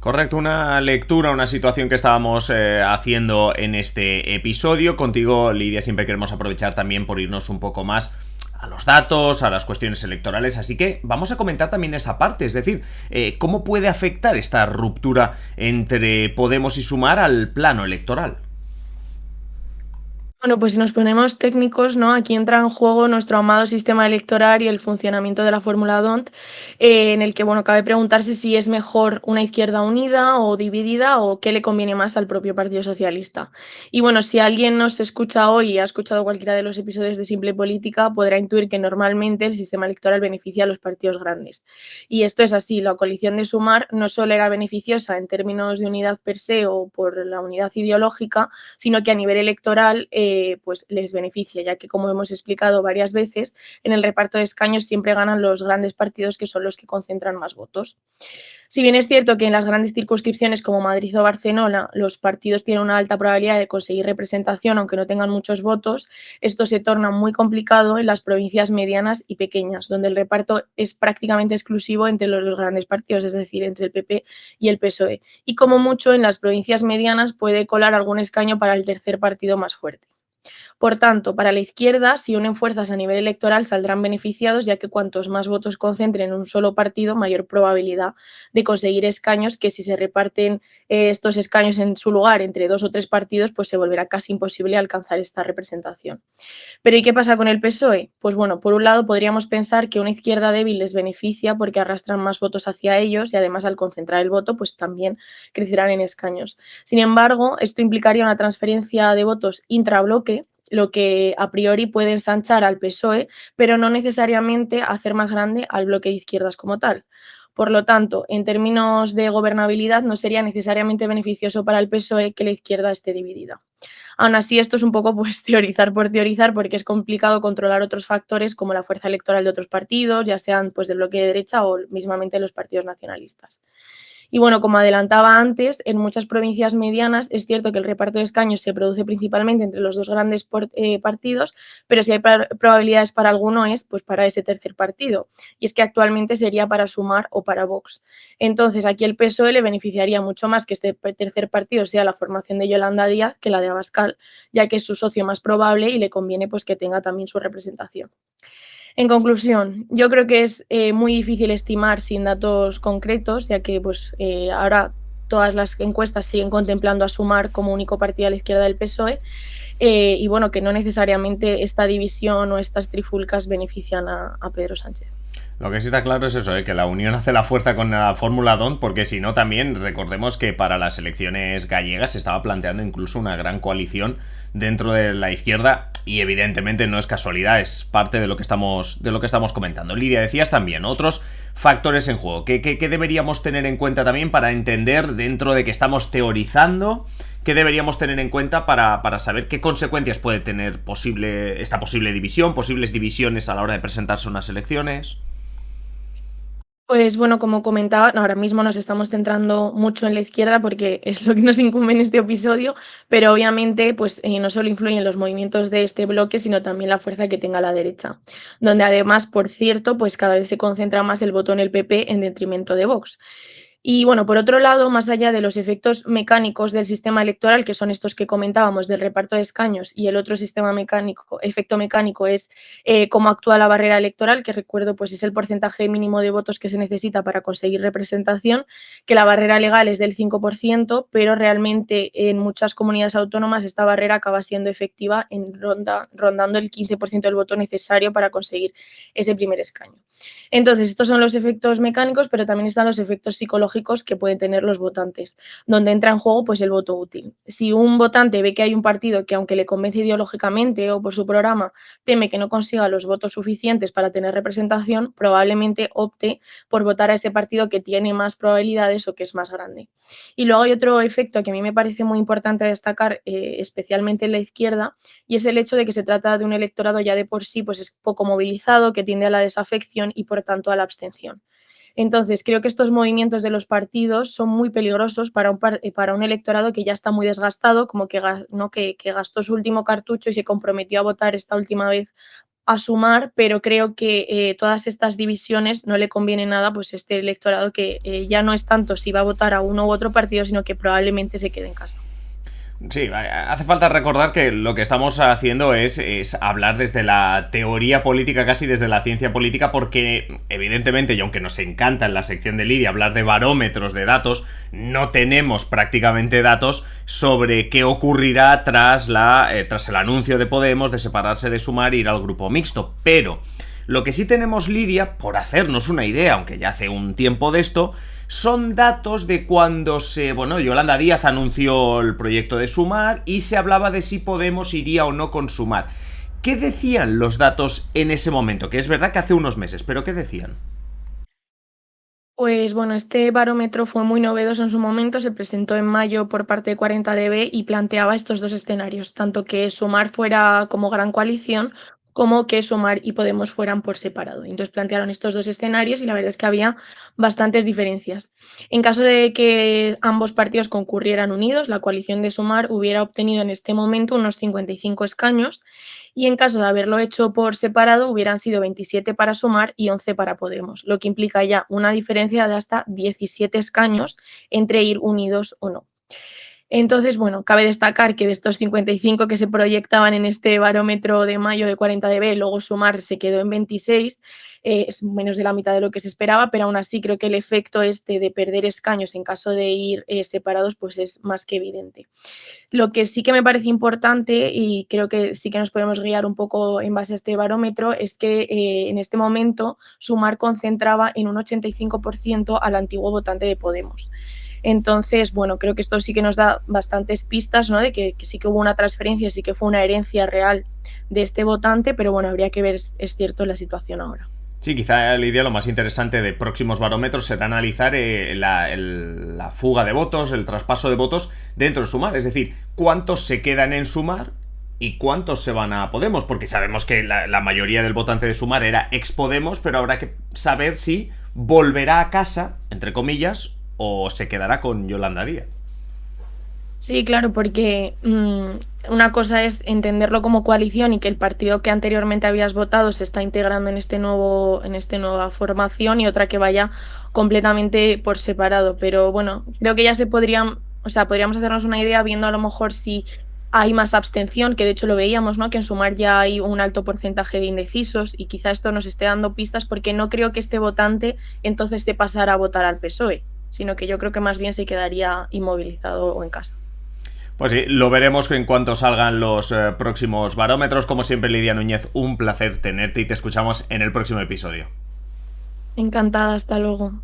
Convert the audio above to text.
Correcto, una lectura, una situación que estábamos haciendo en este episodio. Contigo, Lidia, siempre queremos aprovechar también por irnos un poco más a los datos, a las cuestiones electorales, así que vamos a comentar también esa parte, es decir, cómo puede afectar esta ruptura entre Podemos y Sumar al plano electoral. Bueno, pues si nos ponemos técnicos, ¿no? Aquí entra en juego nuestro amado sistema electoral y el funcionamiento de la fórmula DONT, en el que, bueno, cabe preguntarse si es mejor una izquierda unida o dividida o qué le conviene más al propio Partido Socialista. Y bueno, si alguien nos escucha hoy y ha escuchado cualquiera de los episodios de Simple Política, podrá intuir que normalmente el sistema electoral beneficia a los partidos grandes. Y esto es así, la coalición de Sumar no solo era beneficiosa en términos de unidad per se o por la unidad ideológica, sino que a nivel electoral pues les beneficia, ya que como hemos explicado varias veces, en el reparto de escaños siempre ganan los grandes partidos que son los que concentran más votos. Si bien es cierto que en las grandes circunscripciones como Madrid o Barcelona los partidos tienen una alta probabilidad de conseguir representación aunque no tengan muchos votos, esto se torna muy complicado en las provincias medianas y pequeñas, donde el reparto es prácticamente exclusivo entre los dos grandes partidos, es decir, entre el PP y el PSOE. Y como mucho en las provincias medianas puede colar algún escaño para el tercer partido más fuerte. Por tanto, para la izquierda, si unen fuerzas a nivel electoral, saldrán beneficiados, ya que cuantos más votos concentren en un solo partido, mayor probabilidad de conseguir escaños, que si se reparten estos escaños en su lugar entre dos o tres partidos, pues se volverá casi imposible alcanzar esta representación. Pero ¿y qué pasa con el PSOE? Pues bueno, por un lado podríamos pensar que una izquierda débil les beneficia porque arrastran más votos hacia ellos y además al concentrar el voto, pues también crecerán en escaños. Sin embargo, esto implicaría una transferencia de votos intrabloque, lo que a priori puede ensanchar al PSOE, pero no necesariamente hacer más grande al bloque de izquierdas como tal. Por lo tanto, en términos de gobernabilidad, no sería necesariamente beneficioso para el PSOE que la izquierda esté dividida. Aún así, esto es un poco pues teorizar por teorizar, porque es complicado controlar otros factores como la fuerza electoral de otros partidos, ya sean pues del bloque de derecha o mismamente los partidos nacionalistas. Y bueno, como adelantaba antes, en muchas provincias medianas es cierto que el reparto de escaños se produce principalmente entre los dos grandes partidos, pero si hay probabilidades para alguno es pues para ese tercer partido. Y es que actualmente sería para Sumar o para Vox. Entonces, aquí el PSOE le beneficiaría mucho más que este tercer partido sea la formación de Yolanda Díaz que la de Abascal, ya que es su socio más probable y le conviene pues que tenga también su representación. En conclusión, yo creo que es muy difícil estimar sin datos concretos, ya que pues, ahora todas las encuestas siguen contemplando a Sumar como único partido a la izquierda del PSOE, y bueno, que no necesariamente esta división o estas trifulcas benefician a Pedro Sánchez. Lo que sí está claro es eso, que la unión hace la fuerza con la Fórmula DON, porque si no también recordemos que para las elecciones gallegas se estaba planteando incluso una gran coalición dentro de la izquierda y evidentemente no es casualidad, es parte de lo que estamos comentando. Lidia, decías también otros factores en juego. ¿Qué deberíamos tener en cuenta también para entender dentro de que estamos teorizando? ¿Qué deberíamos tener en cuenta para saber qué consecuencias puede tener esta posible división, posibles divisiones a la hora de presentarse unas elecciones? Pues bueno, como comentaba, no, ahora mismo nos estamos centrando mucho en la izquierda porque es lo que nos incumbe en este episodio, pero obviamente pues no solo influyen los movimientos de este bloque, sino también la fuerza que tenga la derecha, donde además, por cierto, pues cada vez se concentra más el voto en el PP en detrimento de Vox. Y bueno, por otro lado, más allá de los efectos mecánicos del sistema electoral, que son estos que comentábamos del reparto de escaños, y el otro sistema mecánico, efecto mecánico es cómo actúa la barrera electoral, que recuerdo pues es el porcentaje mínimo de votos que se necesita para conseguir representación, que la barrera legal es del 5%, pero realmente en muchas comunidades autónomas esta barrera acaba siendo efectiva rondando el 15% del voto necesario para conseguir ese primer escaño. Entonces, estos son los efectos mecánicos, pero también están los efectos psicológicos que pueden tener los votantes, donde entra en juego pues el voto útil. Si un votante ve que hay un partido que aunque le convence ideológicamente o por su programa, teme que no consiga los votos suficientes para tener representación, probablemente opte por votar a ese partido que tiene más probabilidades o que es más grande. Y luego hay otro efecto que a mí me parece muy importante destacar, especialmente en la izquierda, y es el hecho de que se trata de un electorado ya de por sí pues es poco movilizado, que tiende a la desafección y por tanto a la abstención. Entonces, creo que estos movimientos de los partidos son muy peligrosos para un electorado que ya está muy desgastado, como que, ¿no? que gastó su último cartucho y se comprometió a votar esta última vez a Sumar, pero creo que todas estas divisiones no le conviene nada pues este electorado que ya no es tanto si va a votar a uno u otro partido, sino que probablemente se quede en casa. Sí, hace falta recordar que lo que estamos haciendo es hablar desde la teoría política, casi desde la ciencia política, porque evidentemente, y aunque nos encanta en la sección de Lidia hablar de barómetros, de datos, no tenemos prácticamente datos sobre qué ocurrirá tras el anuncio de Podemos de separarse de Sumar e ir al grupo mixto. Pero lo que sí tenemos, Lidia, por hacernos una idea, aunque ya hace un tiempo de esto, son datos de cuando Yolanda Díaz anunció el proyecto de Sumar y se hablaba de si Podemos iría o no con Sumar. ¿Qué decían los datos en ese momento? Que es verdad que hace unos meses, pero ¿qué decían? Pues bueno, este barómetro fue muy novedoso en su momento, se presentó en mayo por parte de 40DB y planteaba estos dos escenarios, tanto que Sumar fuera como gran coalición, como que Sumar y Podemos fueran por separado. Entonces plantearon estos dos escenarios y la verdad es que había bastantes diferencias. En caso de que ambos partidos concurrieran unidos, la coalición de Sumar hubiera obtenido en este momento unos 55 escaños y en caso de haberlo hecho por separado hubieran sido 27 para Sumar y 11 para Podemos, lo que implica ya una diferencia de hasta 17 escaños entre ir unidos o no. Entonces, bueno, cabe destacar que de estos 55 que se proyectaban en este barómetro de mayo de 40DB, luego Sumar se quedó en 26, es menos de la mitad de lo que se esperaba, pero aún así creo que el efecto este de perder escaños en caso de ir separados pues es más que evidente. Lo que sí que me parece importante y creo que sí que nos podemos guiar un poco en base a este barómetro es que en este momento Sumar concentraba en un 85% al antiguo votante de Podemos. Entonces, bueno, creo que esto sí que nos da bastantes pistas, ¿no? De que sí que hubo una transferencia, sí que fue una herencia real de este votante, pero bueno, habría que ver, es cierto, la situación ahora. Sí, quizá, Lidia, lo más interesante de próximos barómetros será analizar la fuga de votos, el traspaso de votos dentro de Sumar. Es decir, cuántos se quedan en Sumar y cuántos se van a Podemos. Porque sabemos que la mayoría del votante de Sumar era ex Podemos, pero habrá que saber si volverá a casa, entre comillas, o se quedará con Yolanda Díaz. Sí, claro, porque una cosa es entenderlo como coalición y que el partido que anteriormente habías votado se está integrando en esta nueva formación y otra que vaya completamente por separado. Pero bueno, creo que ya se podrían, o sea, podríamos hacernos una idea viendo a lo mejor si hay más abstención, que de hecho lo veíamos, ¿no? Que en Sumar ya hay un alto porcentaje de indecisos y quizá esto nos esté dando pistas porque no creo que este votante entonces se pasara a votar al PSOE, sino que yo creo que más bien se quedaría inmovilizado o en casa. Pues sí, lo veremos en cuanto salgan los próximos barómetros. Como siempre, Lidia Núñez, un placer tenerte y te escuchamos en el próximo episodio. Encantada, hasta luego.